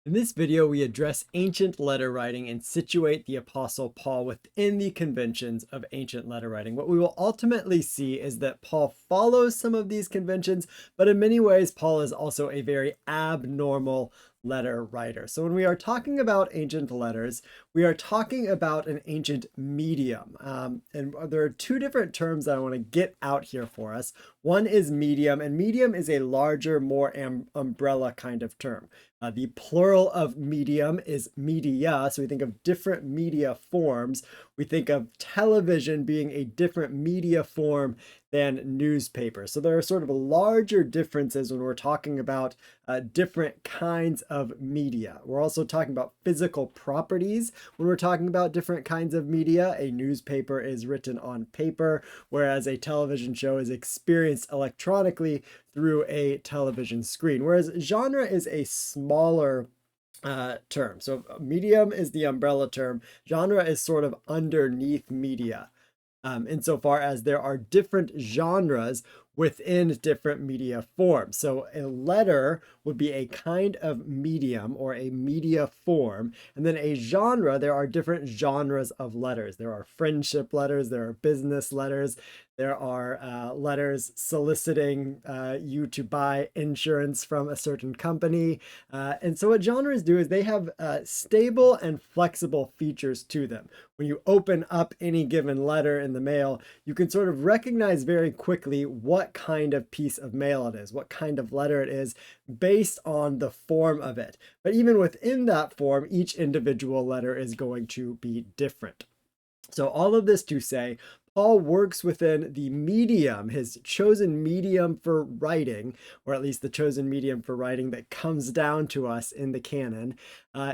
In this video, we address ancient letter writing and situate the Apostle Paul within the conventions of ancient letter writing. What we will ultimately see is that Paul follows some of these conventions, but in many ways, Paul is also a very abnormal letter writer. So when we are talking about ancient letters, we are talking about an ancient medium. And there are two different terms that I want to get out here for us. One is medium, and medium is a larger, more umbrella kind of term. The plural of medium is media, so we think of different media forms. We think of television being a different media form than newspaper. So there are sort of larger differences when we're talking about different kinds of media. We're also talking about physical properties when we're talking about different kinds of media. A newspaper is written on paper, whereas a television show is experienced electronically through a television screen. Whereas genre is a smaller term. So medium is the umbrella term. Genre is sort of underneath media. Insofar as there are different genres within different media forms. So a letter would be a kind of medium or a media form. And then a genre, there are different genres of letters. There are friendship letters, there are business letters, there are letters soliciting you to buy insurance from a certain company. And so what genres do is they have stable and flexible features to them. When you open up any given letter in the mail, you can sort of recognize very quickly what kind of piece of mail it is, what kind of letter it is, based on the form of it. But even within that form, each individual letter is going to be different. So all of this to say, Paul works within the medium, his chosen medium for writing, or at least the chosen medium for writing that comes down to us in the canon,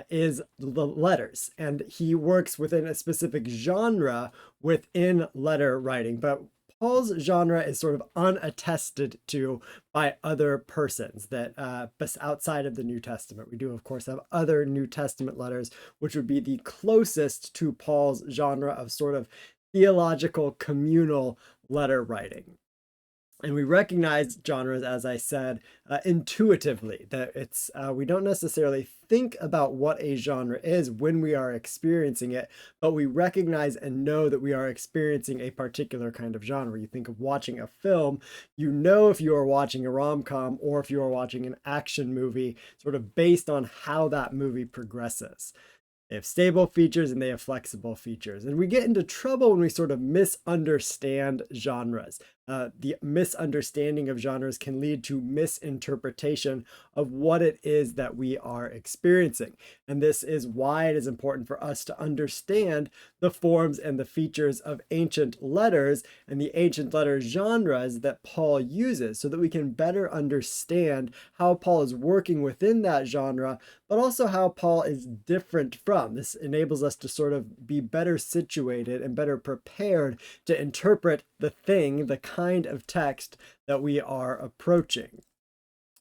is the letters. And he works within a specific genre within letter writing. But Paul's genre is sort of unattested to by other persons that outside of the New Testament. We do, of course, have other New Testament letters, which would be the closest to Paul's genre of sort of theological communal letter writing. And we recognize genres, as I said, intuitively, that it's we don't necessarily think about what a genre is when we are experiencing it, but we recognize and know that we are experiencing a particular kind of genre. You think of watching a film, you know if you are watching a rom-com or if you are watching an action movie, sort of based on how that movie progresses. They have stable features and they have flexible features. And we get into trouble when we sort of misunderstand genres. The misunderstanding of genres can lead to misinterpretation of what it is that we are experiencing. And this is why it is important for us to understand the forms and the features of ancient letters and the ancient letter genres that Paul uses so that we can better understand how Paul is working within that genre, but also how Paul is different from. This enables us to sort of be better situated and better prepared to interpret the thing, the kind of text that we are approaching.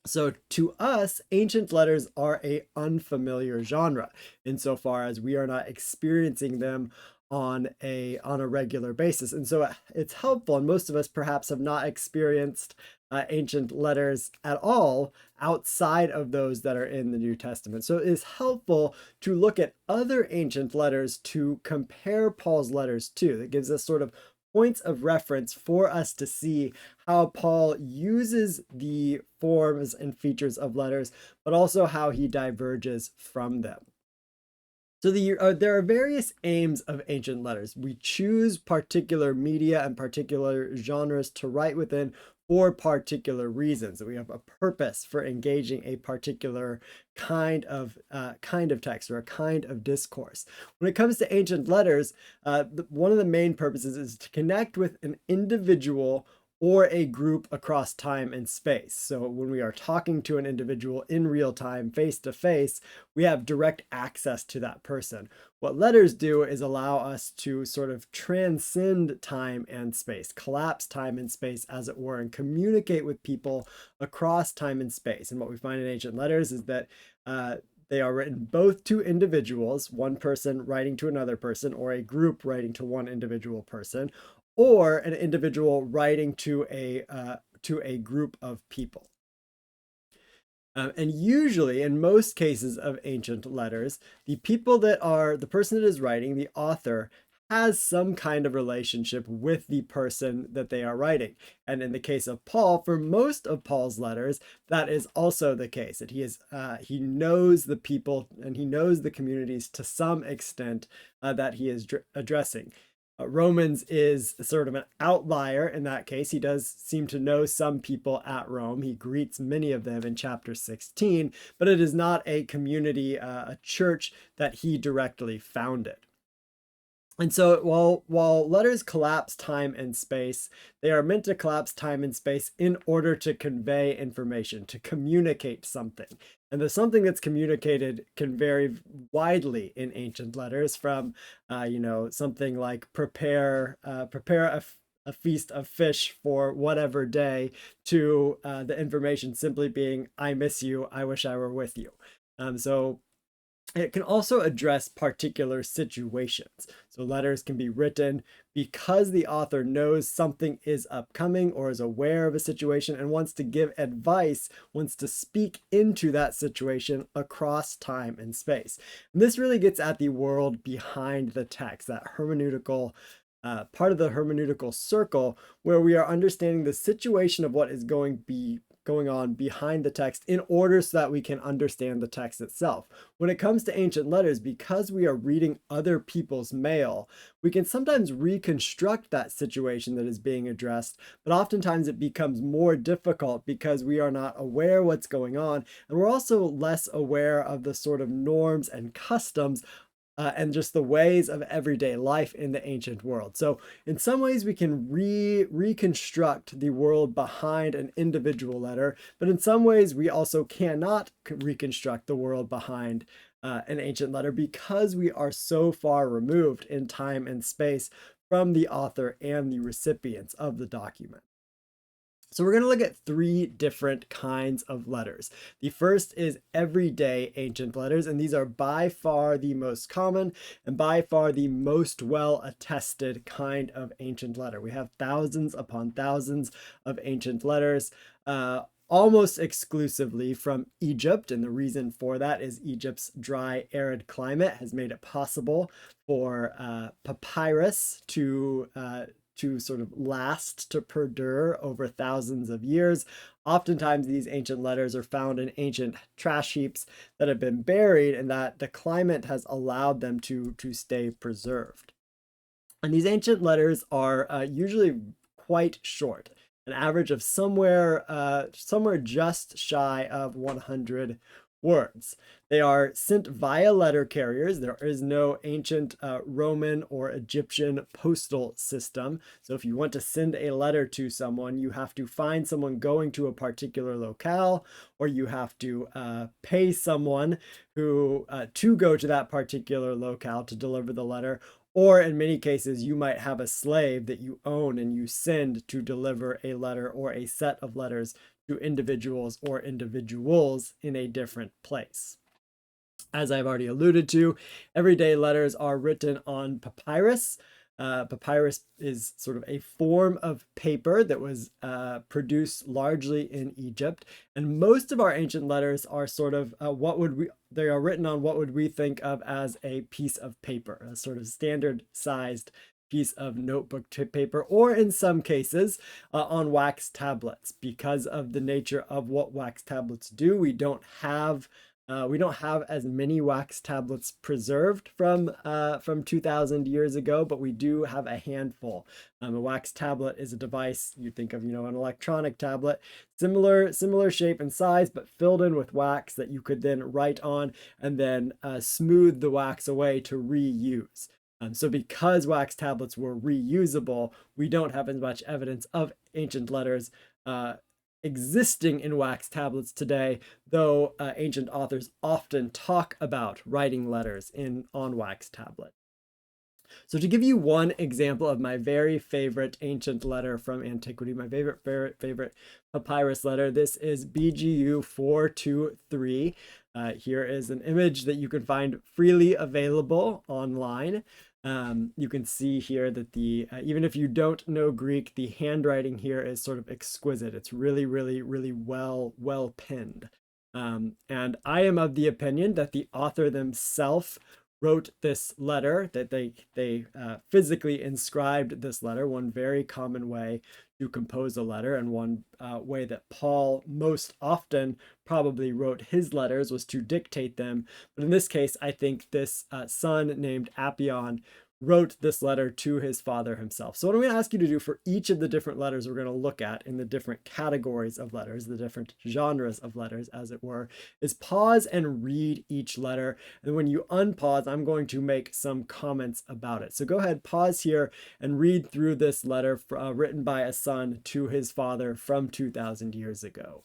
So to us, ancient letters are an unfamiliar genre insofar as we are not experiencing them on a regular basis. And so it's helpful, and most of us perhaps have not experienced ancient letters at all outside of those that are in the New Testament. So it is helpful to look at other ancient letters to compare Paul's letters to. That gives us sort of points of reference for us to see how Paul uses the forms and features of letters, but also how he diverges from them. So there are various aims of ancient letters. We choose particular media and particular genres to write within for particular reasons. We have a purpose for engaging a particular kind of text or a kind of discourse. When it comes to ancient letters, one of the main purposes is to connect with an individual or a group across time and space. So when we are talking to an individual in real time, face to face, we have direct access to that person. What letters do is allow us to sort of transcend time and space, collapse time and space, as it were, and communicate with people across time and space. And what we find in ancient letters is that they are written both to individuals, one person writing to another person, or a group writing to one individual person, or an individual writing to a group of people. And usually, in most cases of ancient letters, the person that is writing, the author, has some kind of relationship with the person that they are writing. And in the case of Paul, for most of Paul's letters, that is also the case. That he knows the people and he knows the communities to some extent that he is addressing. Romans is sort of an outlier in that case. He does seem to know some people at Rome. He greets many of them in chapter 16, but it is not a community, a church that he directly founded. And so while letters collapse time and space, they are meant to collapse time and space in order to convey information, to communicate something. And the something that's communicated can vary widely in ancient letters, from something like prepare a feast of fish for whatever day, to the information simply being, I miss you, I wish I were with you. So it can also address particular situations. So letters can be written because the author knows something is upcoming or is aware of a situation and wants to give advice, wants to speak into that situation across time and space. And this really gets at the world behind the text, that hermeneutical part of the hermeneutical circle, where we are understanding the situation of what is going on behind the text in order so that we can understand the text itself. When it comes to ancient letters, because we are reading other people's mail, we can sometimes reconstruct that situation that is being addressed, but oftentimes it becomes more difficult because we are not aware what's going on, and we're also less aware of the sort of norms and customs and just the ways of everyday life in the ancient world. So in some ways we can reconstruct the world behind an individual letter, but in some ways we also cannot reconstruct the world behind an ancient letter, because we are so far removed in time and space from the author and the recipients of the document. So we're going to look at three different kinds of letters. The first is everyday ancient letters, and these are by far the most common and by far the most well attested kind of ancient letter. We have thousands upon thousands of ancient letters, almost exclusively from Egypt, and the reason for that is Egypt's dry, arid climate has made it possible for papyrus to sort of last, to perdure over thousands of years. Oftentimes, these ancient letters are found in ancient trash heaps that have been buried, and that the climate has allowed them to stay preserved. And these ancient letters are usually quite short, an average of somewhere just shy of 100 words. They are sent via letter carriers. There is no ancient Roman or Egyptian postal system. So if you want to send a letter to someone, you have to find someone going to a particular locale, or you have to pay someone who to go to that particular locale to deliver the letter. Or in many cases, you might have a slave that you own and you send to deliver a letter or a set of letters to individuals or individuals in a different place. As I've already alluded to, everyday letters are written on papyrus. Papyrus is sort of a form of paper that was produced largely in Egypt, and most of our ancient letters are sort of they are written on what would we think of as a piece of paper, a sort of standard sized piece of notebook paper, or in some cases on wax tablets. Because of the nature of what wax tablets do, we don't have as many wax tablets preserved from 2,000 years ago, but we do have a handful. A wax tablet is a device you think of, an electronic tablet, similar shape and size, but filled in with wax that you could then write on and then smooth the wax away to reuse. So because wax tablets were reusable, we don't have as much evidence of ancient letters existing in wax tablets today, though ancient authors often talk about writing letters on wax tablet. So to give you one example of my very favorite ancient letter from antiquity, my favorite papyrus letter, this is BGU 423. Here is an image that you can find freely available online. You can see here that even if you don't know Greek, the handwriting here is sort of exquisite. It's really, really, really well penned. And I am of the opinion that the author themselves wrote this letter, that they physically inscribed this letter. One very common way to compose a letter, and one way that Paul most often probably wrote his letters was to dictate them. But in this case, I think this son named Appion wrote this letter to his father himself. So what I'm going to ask you to do for each of the different letters we're going to look at in the different categories of letters, the different genres of letters, as it were, is pause and read each letter. And when you unpause, I'm going to make some comments about it. So go ahead, pause here and read through this letter written by a son to his father from 2,000 years ago.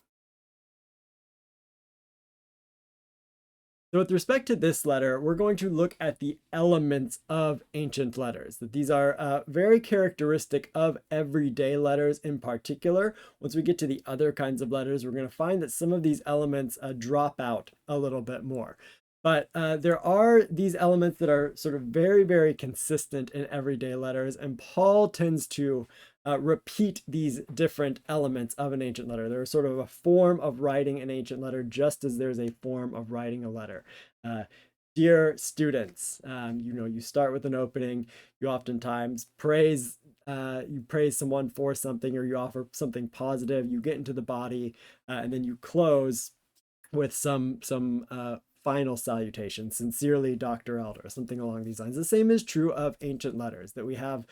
So with respect to this letter, we're going to look at the elements of ancient letters. That these are very characteristic of everyday letters in particular. Once we get to the other kinds of letters, we're going to find that some of these elements drop out a little bit more. But there are these elements that are sort of very, very consistent in everyday letters, and Paul tends to repeat these different elements of an ancient letter. There's sort of a form of writing an ancient letter, just as there's a form of writing a letter. Dear students, you start with an opening. You oftentimes praise someone for something, or you offer something positive. You get into the body, and then you close with some final salutation, sincerely, Dr. Elder, something along these lines. The same is true of ancient letters, that we have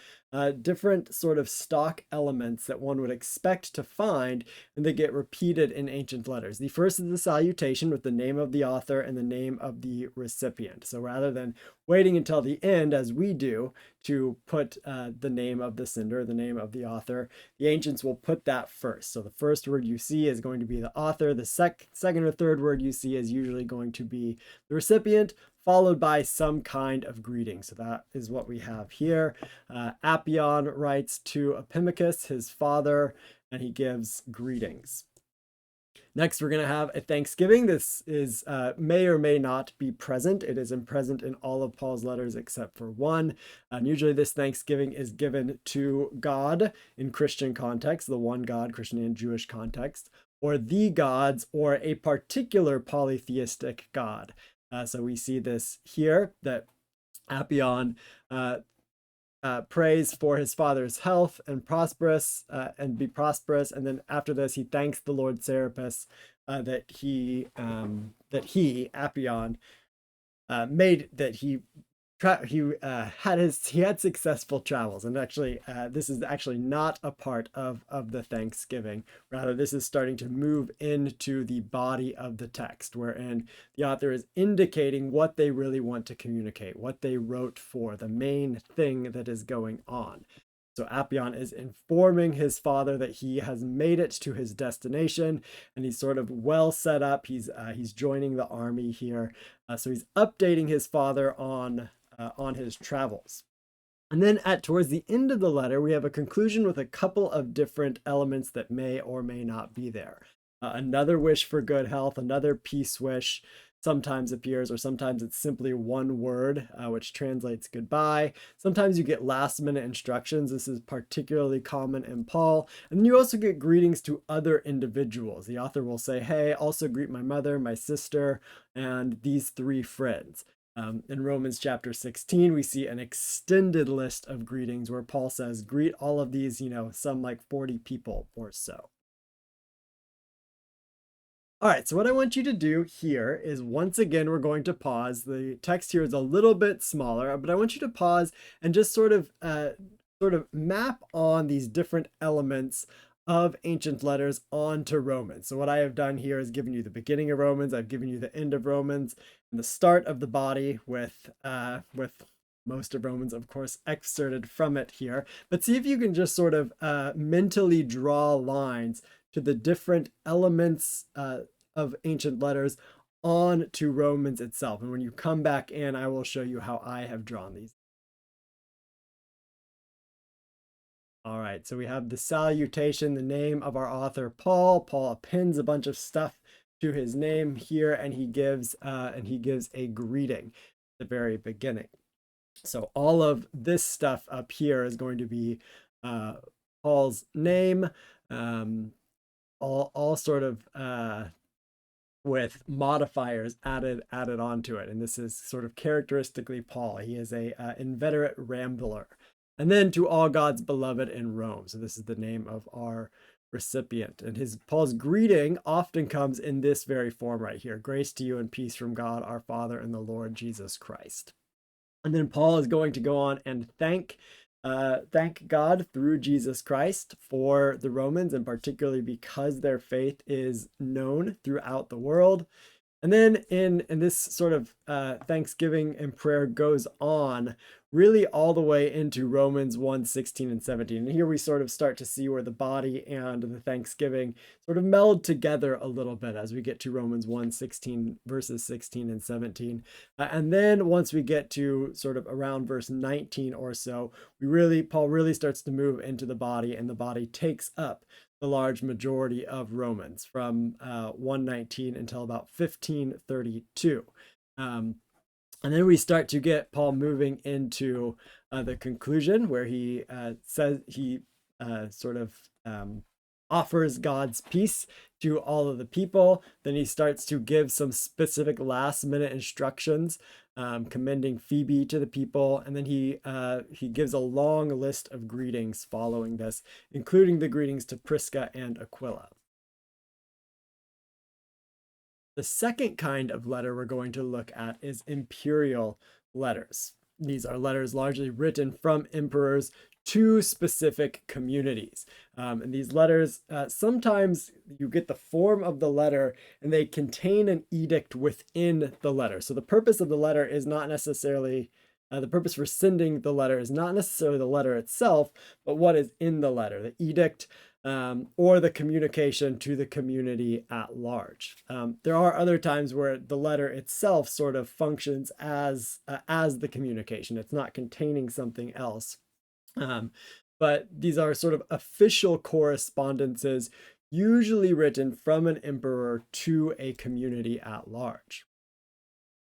different sort of stock elements that one would expect to find, and they get repeated in ancient letters. The first is the salutation with the name of the author and the name of the recipient. So rather than waiting until the end, as we do, to put the name of the sender, the name of the author, the ancients will put that first. So the first word you see is going to be the author. The second or third word you see is usually going to be the recipient, followed by some kind of greeting. So that is what we have here. Appion writes to Epimachus, his father, and he gives greetings. Next, we're going to have a thanksgiving. This is may or may not be present. It is present in all of Paul's letters except for one. And usually this thanksgiving is given to God in Christian context, the one God, Christian and Jewish context, or the gods, or a particular polytheistic God. So we see this here, that Appion prays for his father's health and be prosperous, and then after this he thanks the Lord Serapis that he Appion made that he had successful travels. And actually this is actually not a part of the Thanksgiving. Rather, this is starting to move into the body of the text, wherein the author is indicating what they really want to communicate, what they wrote for, the main thing that is going on. So Appion is informing his father that he has made it to his destination, and he's sort of well set up. He's joining the army here, so he's updating his father on his travels. And then towards the end of the letter, we have a conclusion with a couple of different elements that may or may not be there. Another wish for good health, another peace wish sometimes appears, or sometimes it's simply one word, which translates goodbye. Sometimes you get last minute instructions. This is particularly common in Paul. And then you also get greetings to other individuals. The author will say, hey, also greet my mother, my sister, and these 3 friends. In Romans chapter 16, we see an extended list of greetings where Paul says, greet all of these, some like 40 people or so. All right, so what I want you to do here is, once again, we're going to pause. The text here is a little bit smaller, but I want you to pause and just sort of map on these different elements of ancient letters onto Romans. So what I have done here is given you the beginning of Romans, I've given you the end of Romans, and the start of the body with most of Romans, of course, excerpted from it here. But see if you can just sort of mentally draw lines to the different elements of ancient letters on to Romans itself. And when you come back in, I will show you how I have drawn these. All right, so we have the salutation, the name of our author, Paul. Paul appends a bunch of stuff to his name here, and he gives a greeting at the very beginning. So all of this stuff up here is going to be Paul's name, all sort of with modifiers added onto it. And this is sort of characteristically Paul. He is a inveterate rambler. And then to all God's beloved in Rome. So this is the name of our recipient. And Paul's greeting often comes in this very form right here. Grace to you and peace from God our Father and the Lord Jesus Christ. And then Paul is going to go on and thank God through Jesus Christ for the Romans, and particularly because their faith is known throughout the world. And then in this sort of thanksgiving and prayer goes on really all the way into Romans 1:16 and 17. And here we sort of start to see where the body and the thanksgiving sort of meld together a little bit as we get to Romans 1:16 verses 16 and 17. And then once we get to sort of around verse 19 or so, Paul really starts to move into the body, and the body takes up the large majority of Romans from 119 until about 1532. And then we start to get Paul moving into the conclusion, where he says he sort of offers God's peace to all of the people. Then he starts to give some specific last-minute instructions, commending Phoebe to the people, and then he gives a long list of greetings following this, including the greetings to Prisca and Aquila. The second kind of letter we're going to look at is imperial letters. These are letters largely written from emperors to specific communities. And these letters, sometimes you get the form of the letter and they contain an edict within the letter. So the purpose of the letter is not necessarily, the purpose for sending the letter is not necessarily the letter itself, but what is in the letter, the edict, or the communication to the community at large. There are other times where the letter itself sort of functions as the communication. It's not containing something else. But these are sort of official correspondences, usually written from an emperor to a community at large.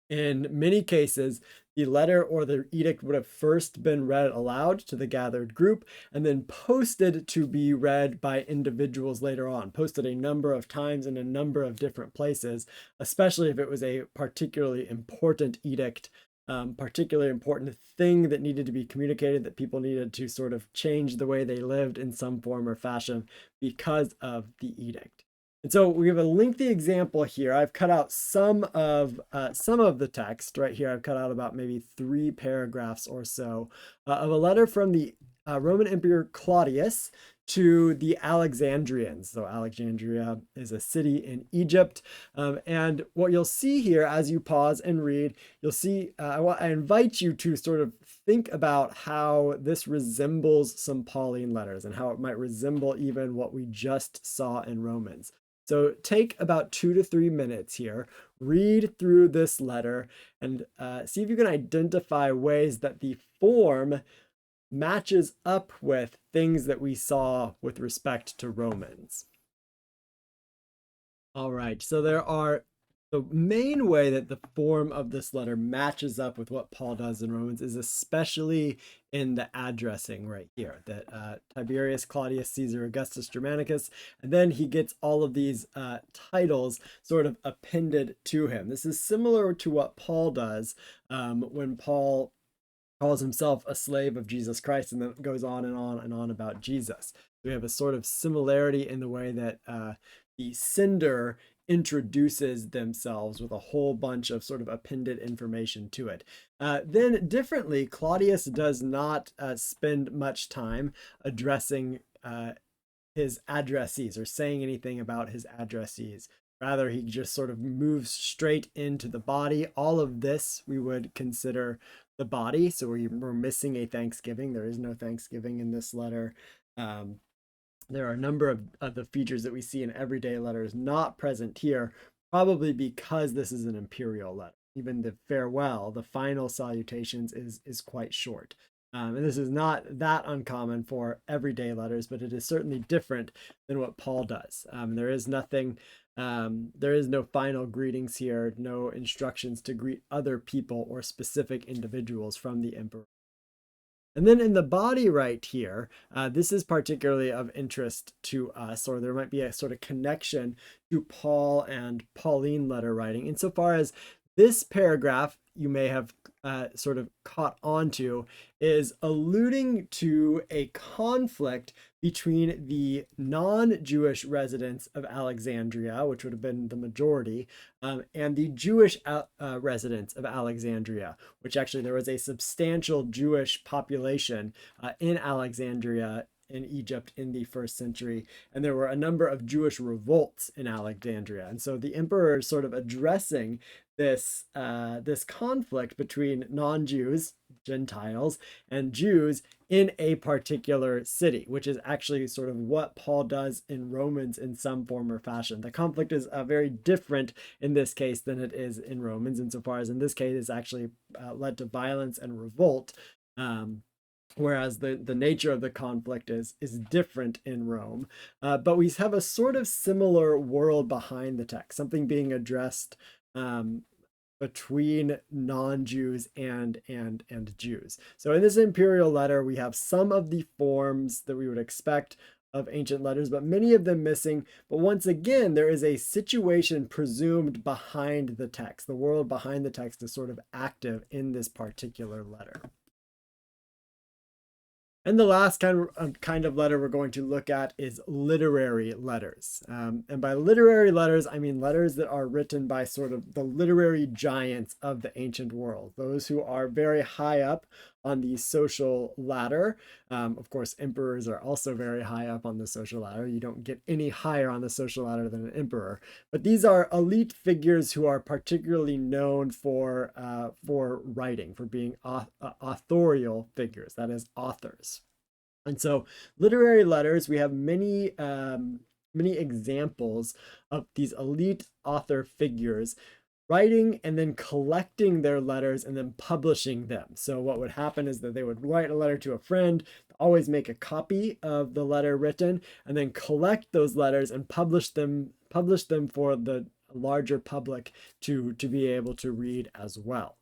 In many cases, the letter or the edict would have first been read aloud to the gathered group and then posted to be read by individuals later on, posted a number of times in a number of different places, especially if it was a particularly important edict, particularly important thing that needed to be communicated, that people needed to sort of change the way they lived in some form or fashion because of the edict. And so we have a lengthy example here. I've cut out some of the text right here. I've cut out about maybe 3 paragraphs or so of a letter from the Roman Emperor Claudius to the Alexandrians. So Alexandria is a city in Egypt. And what you'll see here as you pause and read, you'll see, I invite you to sort of think about how this resembles some Pauline letters and how it might resemble even what we just saw in Romans. So take about 2 to 3 minutes here, read through this letter, and see if you can identify ways that the form matches up with things that we saw with respect to Romans. All right, so the main way that the form of this letter matches up with what Paul does in Romans is especially in the addressing right here, that Tiberius, Claudius, Caesar, Augustus, Germanicus, and then he gets all of these titles sort of appended to him. This is similar to what Paul does when Paul calls himself a slave of Jesus Christ and then goes on and on and on about Jesus. We have a sort of similarity in the way that the sender introduces themselves with a whole bunch of sort of appended information to it. Then differently, Claudius does not spend much time addressing his addressees or saying anything about his addressees. Rather, he just sort of moves straight into the body. All of this we would consider the body. So we're missing a thanksgiving. There is no thanksgiving in this letter. There are a number of the features that we see in everyday letters not present here, probably because this is an imperial letter. Even the farewell, the final salutations, is quite short. And this is not that uncommon for everyday letters, but it is certainly different than what Paul does. There is no final greetings here, no instructions to greet other people or specific individuals from the emperor. And then in the body right here, this is particularly of interest to us, or there might be a sort of connection to Paul and Pauline letter writing, insofar as this paragraph you may have sort of caught on to is alluding to a conflict between the non-Jewish residents of Alexandria, which would have been the majority, and the Jewish residents of Alexandria, which actually there was a substantial Jewish population in Alexandria in Egypt in the first century, and there were a number of Jewish revolts in Alexandria. And so the emperor is sort of addressing this conflict between non-Jews, Gentiles, and Jews in a particular city, which is actually sort of what Paul does in Romans in some form or fashion. The conflict is very different in this case than it is in Romans, insofar as in this case it's actually led to violence and revolt. Whereas the nature of the conflict is different in Rome. But we have a sort of similar world behind the text, something being addressed between non-Jews and Jews. So in this imperial letter, we have some of the forms that we would expect of ancient letters, but many of them missing. But once again, there is a situation presumed behind the text. The world behind the text is sort of active in this particular letter. And the last kind of letter we're going to look at is literary letters. And by literary letters, I mean letters that are written by sort of the literary giants of the ancient world, those who are very high up on the social ladder. Of course, emperors are also very high up on the social ladder. You don't get any higher on the social ladder than an emperor. But these are elite figures who are particularly known for writing, for being authorial figures, that is, authors. And so, literary letters, we have many many examples of these elite author figures writing and then collecting their letters and then publishing them. So what would happen is that they would write a letter to a friend, always make a copy of the letter written, and then collect those letters and publish them for the larger public to be able to read as well.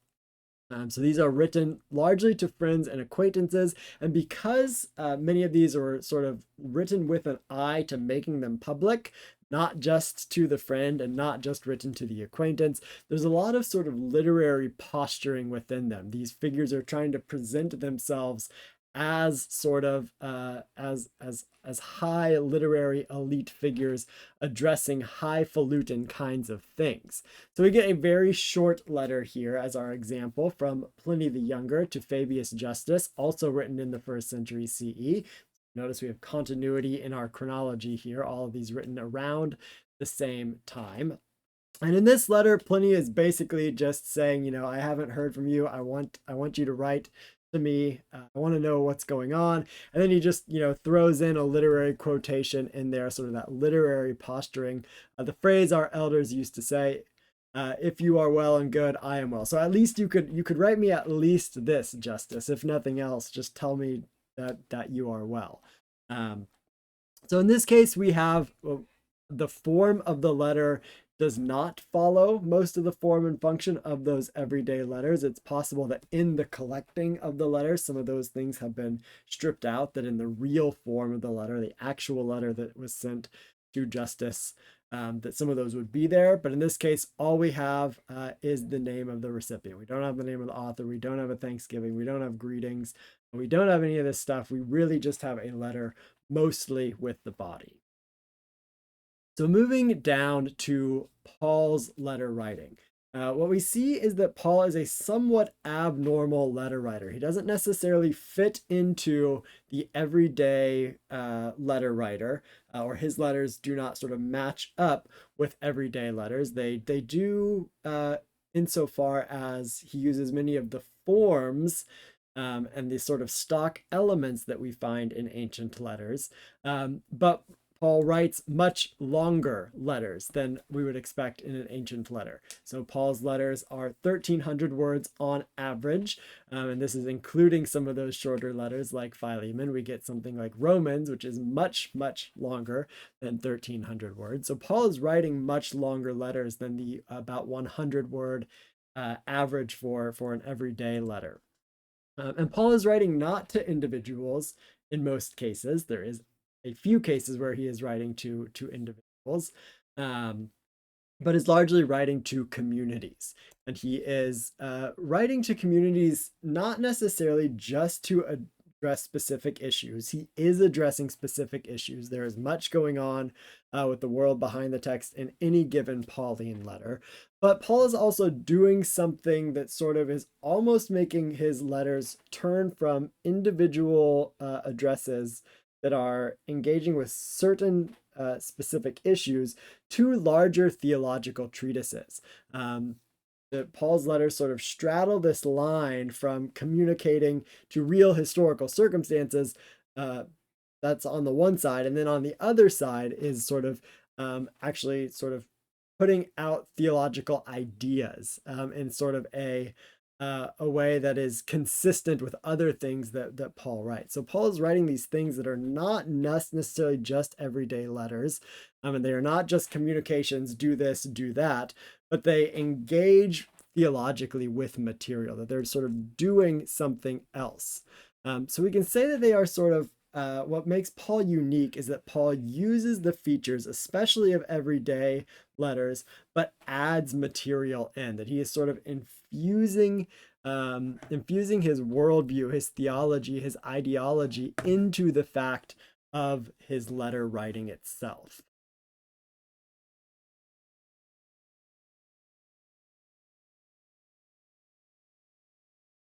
So these are written largely to friends and acquaintances, and because many of these are sort of written with an eye to making them public, not just to the friend and not just written to the acquaintance, there's a lot of sort of literary posturing within them. These figures are trying to present themselves as sort of as high literary elite figures addressing highfalutin kinds of things. So we get a very short letter here as our example from Pliny the Younger to Fabius Justus, also written in the first century CE. Notice we have continuity in our chronology here, all of these written around the same time. And in this letter, Pliny is basically just saying, you know, I haven't heard from you. I want you to write to me. I want to know what's going on. And then he just, you know, throws in a literary quotation in there, sort of that literary posturing. The phrase our elders used to say, if you are well and good, I am well. So at least you could write me at least this, Justice. If nothing else, just tell me that you are well. So in this case, we have the form of the letter does not follow most of the form and function of those everyday letters. It's possible that in the collecting of the letters, some of those things have been stripped out, that in the real form of the letter, the actual letter that was sent to Justice, that some of those would be there. But in this case, all we have is the name of the recipient. We don't have the name of the author. We don't have a Thanksgiving. We don't have greetings. We don't have any of this stuff. We really just have a letter, mostly with the body. So moving down to Paul's letter writing, what we see is that Paul is a somewhat abnormal letter writer. He doesn't necessarily fit into the everyday letter writer, or his letters do not sort of match up with everyday letters. They do insofar as he uses many of the forms and the sort of stock elements that we find in ancient letters. But Paul writes much longer letters than we would expect in an ancient letter. So Paul's letters are 1,300 words on average, and this is including some of those shorter letters like Philemon. We get something like Romans, which is much, much longer than 1,300 words. So Paul is writing much longer letters than the about 100 word average for an everyday letter. And Paul is writing not to individuals in most cases. There is a few cases where he is writing to individuals, um, but is largely writing to communities. And he is writing to communities not necessarily just to address specific issues. He is addressing specific issues. There is much going on with the world behind the text in any given Pauline letter. But Paul is also doing something that sort of is almost making his letters turn from individual addresses that are engaging with certain specific issues to larger theological treatises. Paul's letters sort of straddle this line from communicating to real historical circumstances. That's on the one side, and then on the other side is sort of actually sort of putting out theological ideas in sort of a way that is consistent with other things that Paul writes. So Paul is writing these things that are not necessarily just everyday letters, and they are not just communications, do this, do that, but they engage theologically with material, that they're sort of doing something else. So we can say that they are sort of what makes Paul unique is that Paul uses the features, especially of everyday letters, but adds material in, that he is sort of infusing his worldview, his theology, his ideology into the fact of his letter writing itself.